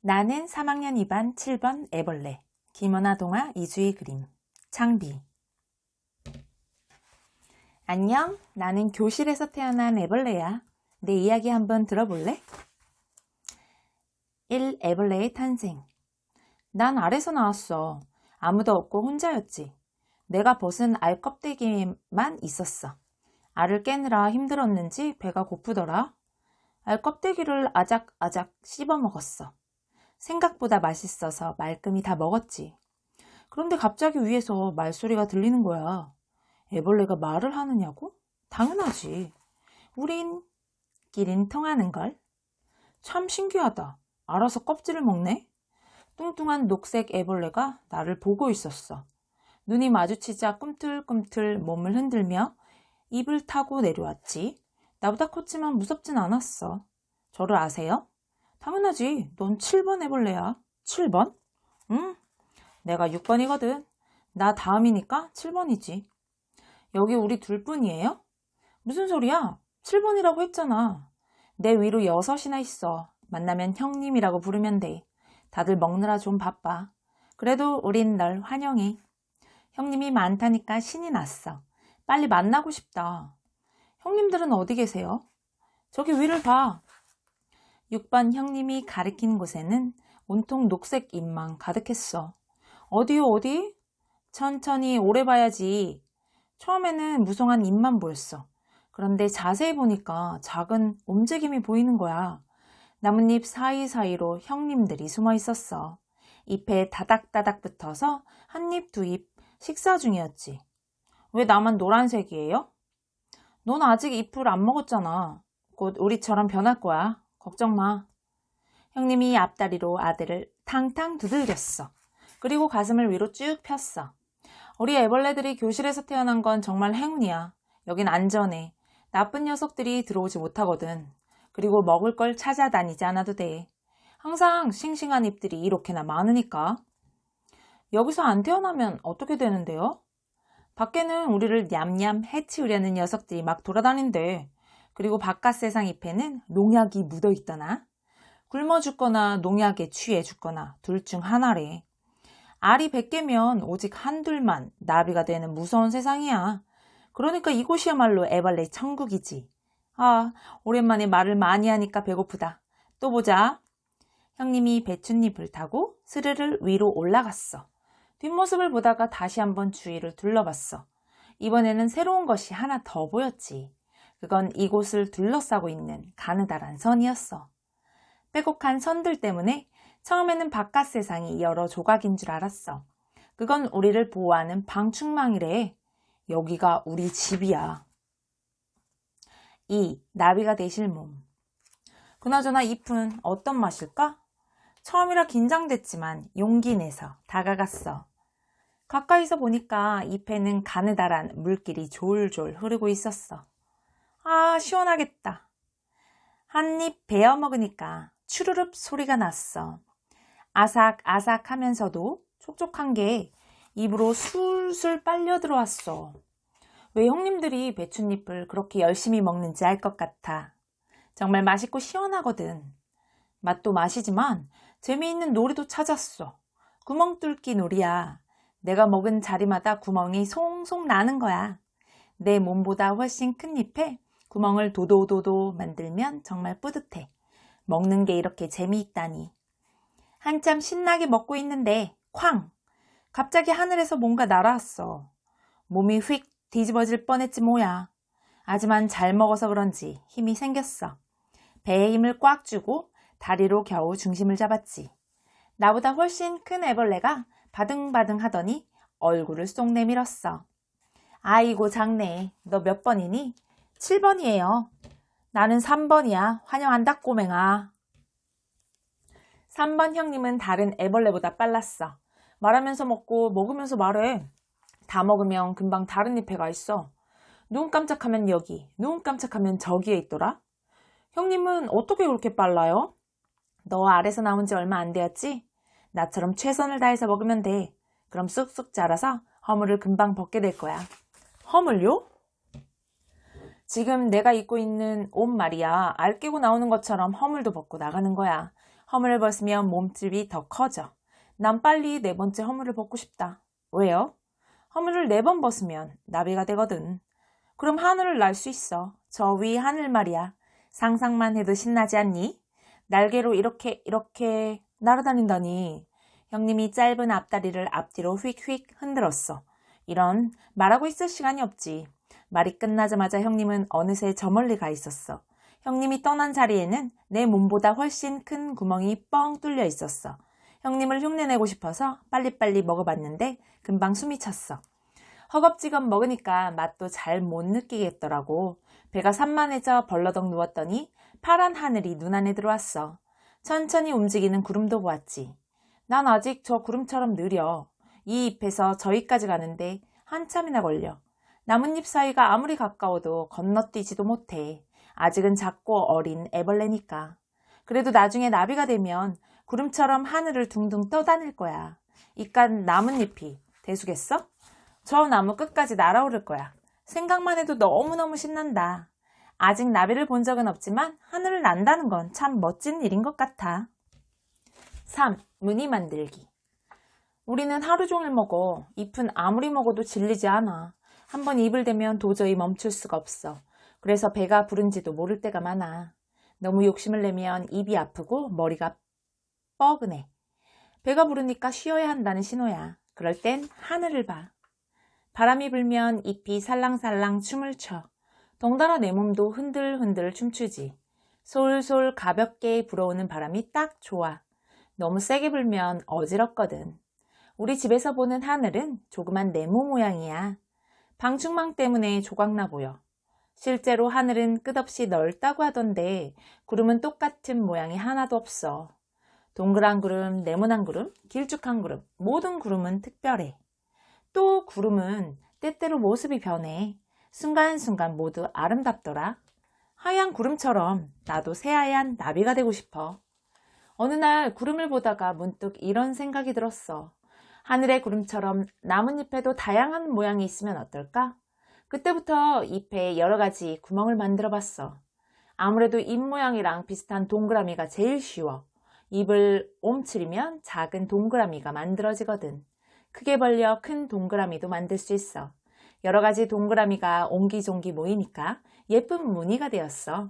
나는 3학년 2반 7번 애벌레. 김연아 동화 이주의 그림. 창비. 안녕, 나는 교실에서 태어난 애벌레야. 내 이야기 한번 들어볼래? 1. 애벌레의 탄생. 난 알에서 나왔어. 아무도 없고 혼자였지. 내가 벗은 알 껍데기만 있었어. 알을 깨느라 힘들었는지 배가 고프더라. 알 껍데기를 아작아작 씹어 먹었어. 생각보다 맛있어서 말끔히 다 먹었지. 그런데 갑자기 위에서 말소리가 들리는 거야. 애벌레가 말을 하느냐고? 당연하지. 우린끼린 통하는걸. 참 신기하다. 알아서 껍질을 먹네? 뚱뚱한 녹색 애벌레가 나를 보고 있었어. 눈이 마주치자 꿈틀꿈틀 몸을 흔들며 입을 타고 내려왔지. 나보다 컸지만 무섭진 않았어. 저를 아세요? 당연하지. 넌 7번 애벌레야. 7번? 응, 내가 6번이거든. 나 다음이니까 7번이지. 여기 우리 둘뿐이에요? 무슨 소리야? 7번이라고 했잖아. 내 위로 6이나 있어. 만나면 형님이라고 부르면 돼. 다들 먹느라 좀 바빠. 그래도 우린 널 환영해. 형님이 많다니까 신이 났어. 빨리 만나고 싶다. 형님들은 어디 계세요? 저기 위를 봐. 6번 형님이 가리킨 곳에는 온통 녹색 잎만 가득했어. 어디요, 어디? 천천히 오래 봐야지. 처음에는 무성한 잎만 보였어. 그런데 자세히 보니까 작은 움직임이 보이는 거야. 나뭇잎 사이사이로 형님들이 숨어 있었어. 잎에 다닥다닥 붙어서 한 입, 두 입 식사 중이었지. 왜 나만 노란색이에요? 넌 아직 잎을 안 먹었잖아. 곧 우리처럼 변할 거야. 걱정 마. 형님이 앞다리로 아들을 탕탕 두들겼어. 그리고 가슴을 위로 쭉 폈어. 우리 애벌레들이 교실에서 태어난 건 정말 행운이야. 여긴 안전해. 나쁜 녀석들이 들어오지 못하거든. 그리고 먹을 걸 찾아다니지 않아도 돼. 항상 싱싱한 잎들이 이렇게나 많으니까. 여기서 안 태어나면 어떻게 되는데요? 밖에는 우리를 냠냠 해치우려는 녀석들이 막 돌아다닌대. 그리고 바깥 세상 잎에는 농약이 묻어 있더나. 굶어 죽거나 농약에 취해 죽거나 둘 중 하나래. 알이 100개면 오직 한둘만 나비가 되는 무서운 세상이야. 그러니까 이곳이야말로 애벌레 천국이지. 아, 오랜만에 말을 많이 하니까 배고프다. 또 보자. 형님이 배춧잎을 타고 스르르 위로 올라갔어. 뒷모습을 보다가 다시 한번 주위를 둘러봤어. 이번에는 새로운 것이 하나 더 보였지. 그건 이곳을 둘러싸고 있는 가느다란 선이었어. 빼곡한 선들 때문에 처음에는 바깥 세상이 여러 조각인 줄 알았어. 그건 우리를 보호하는 방충망이래. 여기가 우리 집이야. 2. 나비가 되실 몸. 그나저나 잎은 어떤 맛일까? 처음이라 긴장됐지만 용기 내서 다가갔어. 가까이서 보니까 잎에는 가느다란 물길이 졸졸 흐르고 있었어. 아, 시원하겠다. 한 입 베어 먹으니까 추르륵 소리가 났어. 아삭아삭 하면서도 촉촉한 게 입으로 술술 빨려 들어왔어. 왜 형님들이 배춧잎을 그렇게 열심히 먹는지 알 것 같아. 정말 맛있고 시원하거든. 맛도 맛이지만 재미있는 놀이도 찾았어. 구멍 뚫기 놀이야. 내가 먹은 자리마다 구멍이 송송 나는 거야. 내 몸보다 훨씬 큰 잎에 구멍을 도도도도 만들면 정말 뿌듯해. 먹는 게 이렇게 재미있다니. 한참 신나게 먹고 있는데 쾅! 갑자기 하늘에서 뭔가 날아왔어. 몸이 휙 뒤집어질 뻔했지 뭐야. 하지만 잘 먹어서 그런지 힘이 생겼어. 배에 힘을 꽉 주고 다리로 겨우 중심을 잡았지. 나보다 훨씬 큰 애벌레가 바등바등 하더니 얼굴을 쏙 내밀었어. 아이고 작네. 너 몇 번이니? 7번이에요. 나는 3번이야. 환영한다 꼬맹아. 3번 형님은 다른 애벌레보다 빨랐어. 말하면서 먹고 먹으면서 말해. 다 먹으면 금방 다른 잎에 가 있어. 눈 깜짝하면 여기, 눈 깜짝하면 저기에 있더라. 형님은 어떻게 그렇게 빨라요? 너 알에서 나온 지 얼마 안 되었지? 나처럼 최선을 다해서 먹으면 돼. 그럼 쑥쑥 자라서 허물을 금방 벗게 될 거야. 허물요? 지금 내가 입고 있는 옷 말이야. 알 깨고 나오는 것처럼 허물도 벗고 나가는 거야. 허물을 벗으면 몸집이 더 커져. 난 빨리 네 번째 허물을 벗고 싶다. 왜요? 허물을 4번 벗으면 나비가 되거든. 그럼 하늘을 날 수 있어. 저 위 하늘 말이야. 상상만 해도 신나지 않니? 날개로 이렇게 날아다닌다니. 형님이 짧은 앞다리를 앞뒤로 휙휙 흔들었어. 이런, 말하고 있을 시간이 없지. 말이 끝나자마자 형님은 어느새 저 멀리 가 있었어. 형님이 떠난 자리에는 내 몸보다 훨씬 큰 구멍이 뻥 뚫려 있었어. 형님을 흉내내고 싶어서 빨리빨리 먹어봤는데 금방 숨이 찼어. 허겁지겁 먹으니까 맛도 잘 못 느끼겠더라고. 배가 산만해져 벌러덩 누웠더니 파란 하늘이 눈안에 들어왔어. 천천히 움직이는 구름도 보았지. 난 아직 저 구름처럼 느려. 이 잎에서 저 잎까지 가는데 한참이나 걸려. 나뭇잎 사이가 아무리 가까워도 건너뛰지도 못해. 아직은 작고 어린 애벌레니까. 그래도 나중에 나비가 되면 구름처럼 하늘을 둥둥 떠다닐 거야. 이깟 나뭇잎이 대수겠어? 저 나무 끝까지 날아오를 거야. 생각만 해도 너무너무 신난다. 아직 나비를 본 적은 없지만 하늘을 난다는 건 참 멋진 일인 것 같아. 3. 무늬 만들기. 우리는 하루 종일 먹어. 잎은 아무리 먹어도 질리지 않아. 한번 입을 대면 도저히 멈출 수가 없어. 그래서 배가 부른지도 모를 때가 많아. 너무 욕심을 내면 입이 아프고 머리가 뻐근해. 배가 부르니까 쉬어야 한다는 신호야. 그럴 땐 하늘을 봐. 바람이 불면 잎이 살랑살랑 춤을 춰. 덩달아 내 몸도 흔들흔들 춤추지. 솔솔 가볍게 불어오는 바람이 딱 좋아. 너무 세게 불면 어지럽거든. 우리 집에서 보는 하늘은 조그만 네모 모양이야. 방충망 때문에 조각나 보여. 실제로 하늘은 끝없이 넓다고 하던데 구름은 똑같은 모양이 하나도 없어. 동그란 구름, 네모난 구름, 길쭉한 구름, 모든 구름은 특별해. 또 구름은 때때로 모습이 변해. 순간순간 모두 아름답더라. 하얀 구름처럼 나도 새하얀 나비가 되고 싶어. 어느 날 구름을 보다가 문득 이런 생각이 들었어. 하늘의 구름처럼 나뭇잎에도 다양한 모양이 있으면 어떨까? 그때부터 잎에 여러 가지 구멍을 만들어 봤어. 아무래도 잎 모양이랑 비슷한 동그라미가 제일 쉬워. 잎을 옴츠리면 작은 동그라미가 만들어지거든. 크게 벌려 큰 동그라미도 만들 수 있어. 여러 가지 동그라미가 옹기종기 모이니까 예쁜 무늬가 되었어.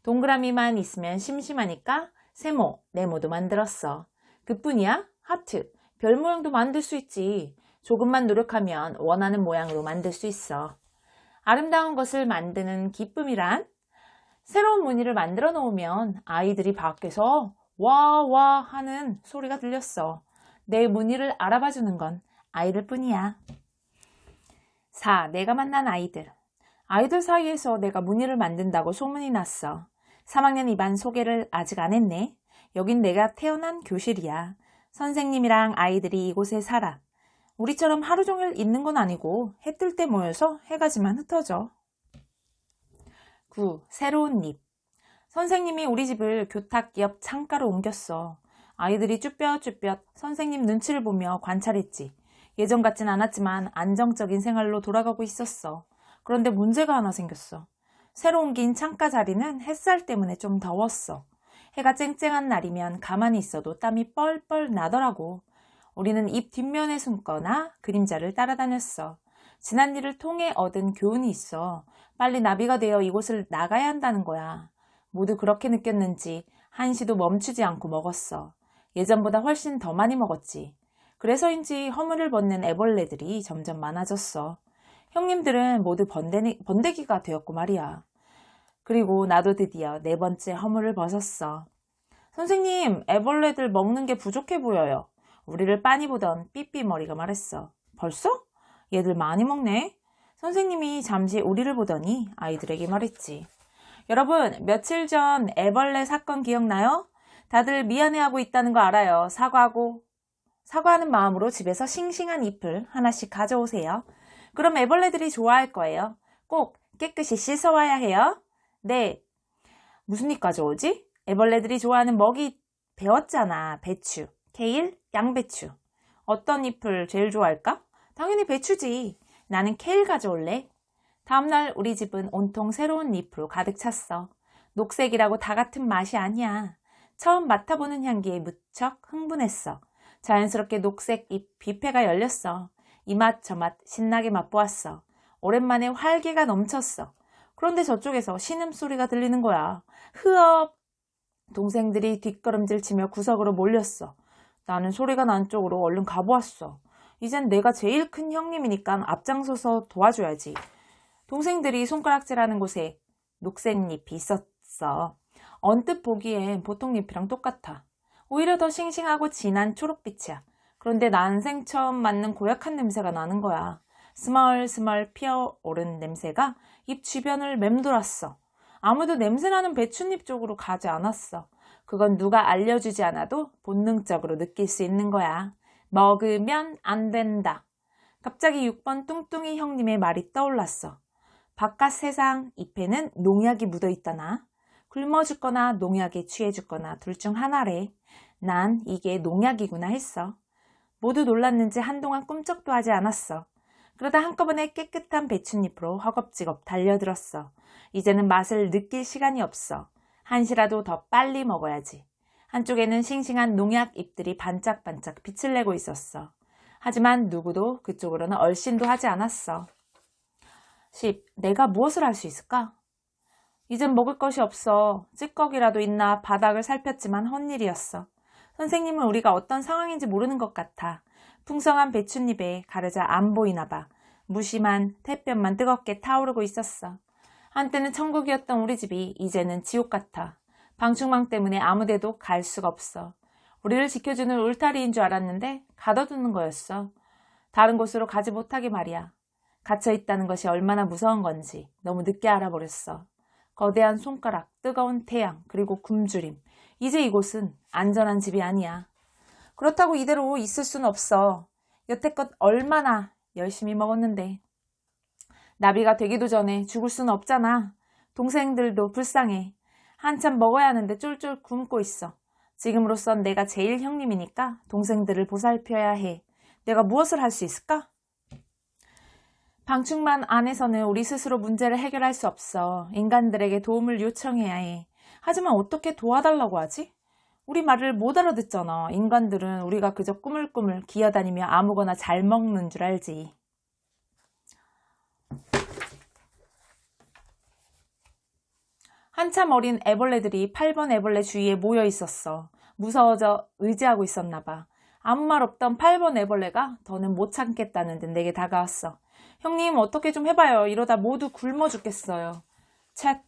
동그라미만 있으면 심심하니까 세모, 네모도 만들었어. 그뿐이야? 하트, 별 모양도 만들 수 있지. 조금만 노력하면 원하는 모양으로 만들 수 있어. 아름다운 것을 만드는 기쁨이란? 새로운 무늬를 만들어 놓으면 아이들이 밖에서 와, 와 하는 소리가 들렸어. 내 무늬를 알아봐 주는 건 아이들 뿐이야. 4. 내가 만난 아이들. 아이들 사이에서 내가 무늬를 만든다고 소문이 났어. 3학년 2반 소개를 아직 안 했네. 여긴 내가 태어난 교실이야. 선생님이랑 아이들이 이곳에 살아. 우리처럼 하루 종일 있는 건 아니고 해 뜰 때 모여서 해가지만 흩어져. 9. 새로운 잎. 선생님이 우리 집을 교탁 옆 창가로 옮겼어. 아이들이 쭈뼛쭈뼛 선생님 눈치를 보며 관찰했지. 예전 같진 않았지만 안정적인 생활로 돌아가고 있었어. 그런데 문제가 하나 생겼어. 새로 옮긴 창가 자리는 햇살 때문에 좀 더웠어. 해가 쨍쨍한 날이면 가만히 있어도 땀이 뻘뻘 나더라고. 우리는 잎 뒷면에 숨거나 그림자를 따라다녔어. 지난 일을 통해 얻은 교훈이 있어. 빨리 나비가 되어 이곳을 나가야 한다는 거야. 모두 그렇게 느꼈는지 한시도 멈추지 않고 먹었어. 예전보다 훨씬 더 많이 먹었지. 그래서인지 허물을 벗는 애벌레들이 점점 많아졌어. 형님들은 모두 번데기가 되었고 말이야. 그리고 나도 드디어 4번째 허물을 벗었어. 선생님, 애벌레들 먹는 게 부족해 보여요. 우리를 빤히 보던 삐삐머리가 말했어. 벌써? 얘들 많이 먹네? 선생님이 잠시 우리를 보더니 아이들에게 말했지. 여러분, 며칠 전 애벌레 사건 기억나요? 다들 미안해하고 있다는 거 알아요. 사과하는 마음으로 집에서 싱싱한 잎을 하나씩 가져오세요. 그럼 애벌레들이 좋아할 거예요. 꼭 깨끗이 씻어와야 해요. 네. 무슨 잎 가져오지? 애벌레들이 좋아하는 먹이 배웠잖아. 배추, 케일, 양배추. 어떤 잎을 제일 좋아할까? 당연히 배추지. 나는 케일 가져올래. 다음날 우리 집은 온통 새로운 잎으로 가득 찼어. 녹색이라고 다 같은 맛이 아니야. 처음 맡아보는 향기에 무척 흥분했어. 자연스럽게 녹색 잎 뷔페가 열렸어. 이 맛 저 맛 신나게 맛보았어. 오랜만에 활기가 넘쳤어. 그런데 저쪽에서 신음소리가 들리는 거야. 흐업! 동생들이 뒷걸음질 치며 구석으로 몰렸어. 나는 소리가 난 쪽으로 얼른 가보았어. 이젠 내가 제일 큰 형님이니까 앞장서서 도와줘야지. 동생들이 손가락질하는 곳에 녹색잎이 있었어. 언뜻 보기엔 보통 잎이랑 똑같아. 오히려 더 싱싱하고 진한 초록빛이야. 그런데 난생 처음 맡는 고약한 냄새가 나는 거야. 스멀스멀 피어오른 냄새가 잎 주변을 맴돌았어. 아무도 냄새나는 배춧잎 쪽으로 가지 않았어. 그건 누가 알려주지 않아도 본능적으로 느낄 수 있는 거야. 먹으면 안 된다. 갑자기 6번 뚱뚱이 형님의 말이 떠올랐어. 바깥 세상 잎에는 농약이 묻어있다나. 굶어 죽거나 농약에 취해 죽거나 둘 중 하나래. 난 이게 농약이구나 했어. 모두 놀랐는지 한동안 꿈쩍도 하지 않았어. 그러다 한꺼번에 깨끗한 배춧잎으로 허겁지겁 달려들었어. 이제는 맛을 느낄 시간이 없어. 한시라도 더 빨리 먹어야지. 한쪽에는 싱싱한 농약 잎들이 반짝반짝 빛을 내고 있었어. 하지만 누구도 그쪽으로는 얼씬도 하지 않았어. 10. 내가 무엇을 할 수 있을까? 이젠 먹을 것이 없어. 찌꺼기라도 있나 바닥을 살폈지만 헛일이었어. 선생님은 우리가 어떤 상황인지 모르는 것 같아. 풍성한 배춧잎에 가르자 안 보이나 봐. 무심한 태변만 뜨겁게 타오르고 있었어. 한때는 천국이었던 우리 집이 이제는 지옥 같아. 방충망 때문에 아무데도 갈 수가 없어. 우리를 지켜주는 울타리인 줄 알았는데 가둬두는 거였어. 다른 곳으로 가지 못하게 말이야. 갇혀있다는 것이 얼마나 무서운 건지 너무 늦게 알아버렸어. 거대한 손가락, 뜨거운 태양, 그리고 굶주림. 이제 이곳은 안전한 집이 아니야. 그렇다고 이대로 있을 순 없어. 여태껏 얼마나 열심히 먹었는데. 나비가 되기도 전에 죽을 수는 없잖아. 동생들도 불쌍해. 한참 먹어야 하는데 쫄쫄 굶고 있어. 지금으로선 내가 제일 형님이니까 동생들을 보살펴야 해. 내가 무엇을 할 수 있을까? 방충망 안에서는 우리 스스로 문제를 해결할 수 없어. 인간들에게 도움을 요청해야 해. 하지만 어떻게 도와달라고 하지? 우리 말을 못 알아듣잖아. 인간들은 우리가 그저 꾸물꾸물 기어다니며 아무거나 잘 먹는 줄 알지. 한참 어린 애벌레들이 8번 애벌레 주위에 모여 있었어. 무서워져 의지하고 있었나 봐. 아무 말 없던 8번 애벌레가 더는 못 참겠다는 듯 내게 다가왔어. 형님 어떻게 좀 해봐요. 이러다 모두 굶어 죽겠어요. 쳇,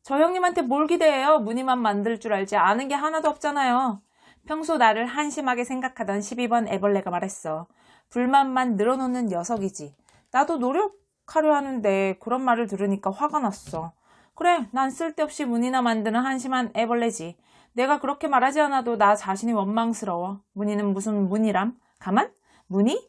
저 형님한테 뭘 기대해요. 무늬만 만들 줄 알지 아는 게 하나도 없잖아요. 평소 나를 한심하게 생각하던 12번 애벌레가 말했어. 불만만 늘어놓는 녀석이지. 나도 노력하려 하는데 그런 말을 들으니까 화가 났어. 그래, 난 쓸데없이 무늬나 만드는 한심한 애벌레지. 내가 그렇게 말하지 않아도 나 자신이 원망스러워. 무늬는 무슨 무늬람? 가만? 무늬?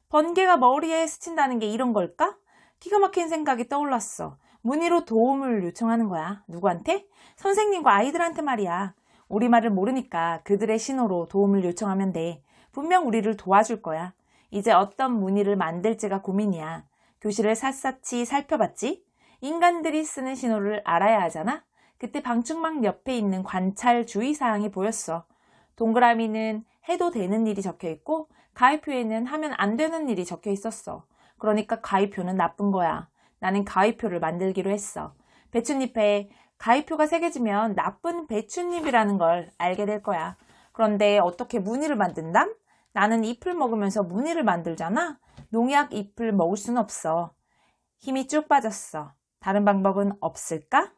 번개가 머리에 스친다는 게 이런 걸까? 기가 막힌 생각이 떠올랐어. 무늬로 도움을 요청하는 거야. 누구한테? 선생님과 아이들한테 말이야. 우리말을 모르니까 그들의 신호로 도움을 요청하면 돼. 분명 우리를 도와줄 거야. 이제 어떤 무늬를 만들지가 고민이야. 교실을 샅샅이 살펴봤지? 인간들이 쓰는 신호를 알아야 하잖아? 그때 방충망 옆에 있는 관찰 주의사항이 보였어. 동그라미는 해도 되는 일이 적혀있고 가위표에는 하면 안 되는 일이 적혀 있었어. 그러니까 가위표는 나쁜 거야. 나는 가위표를 만들기로 했어. 배춧잎에 가위표가 새겨지면 나쁜 배춧잎이라는 걸 알게 될 거야. 그런데 어떻게 무늬를 만든담? 나는 잎을 먹으면서 무늬를 만들잖아? 농약 잎을 먹을 순 없어. 힘이 쭉 빠졌어. 다른 방법은 없을까?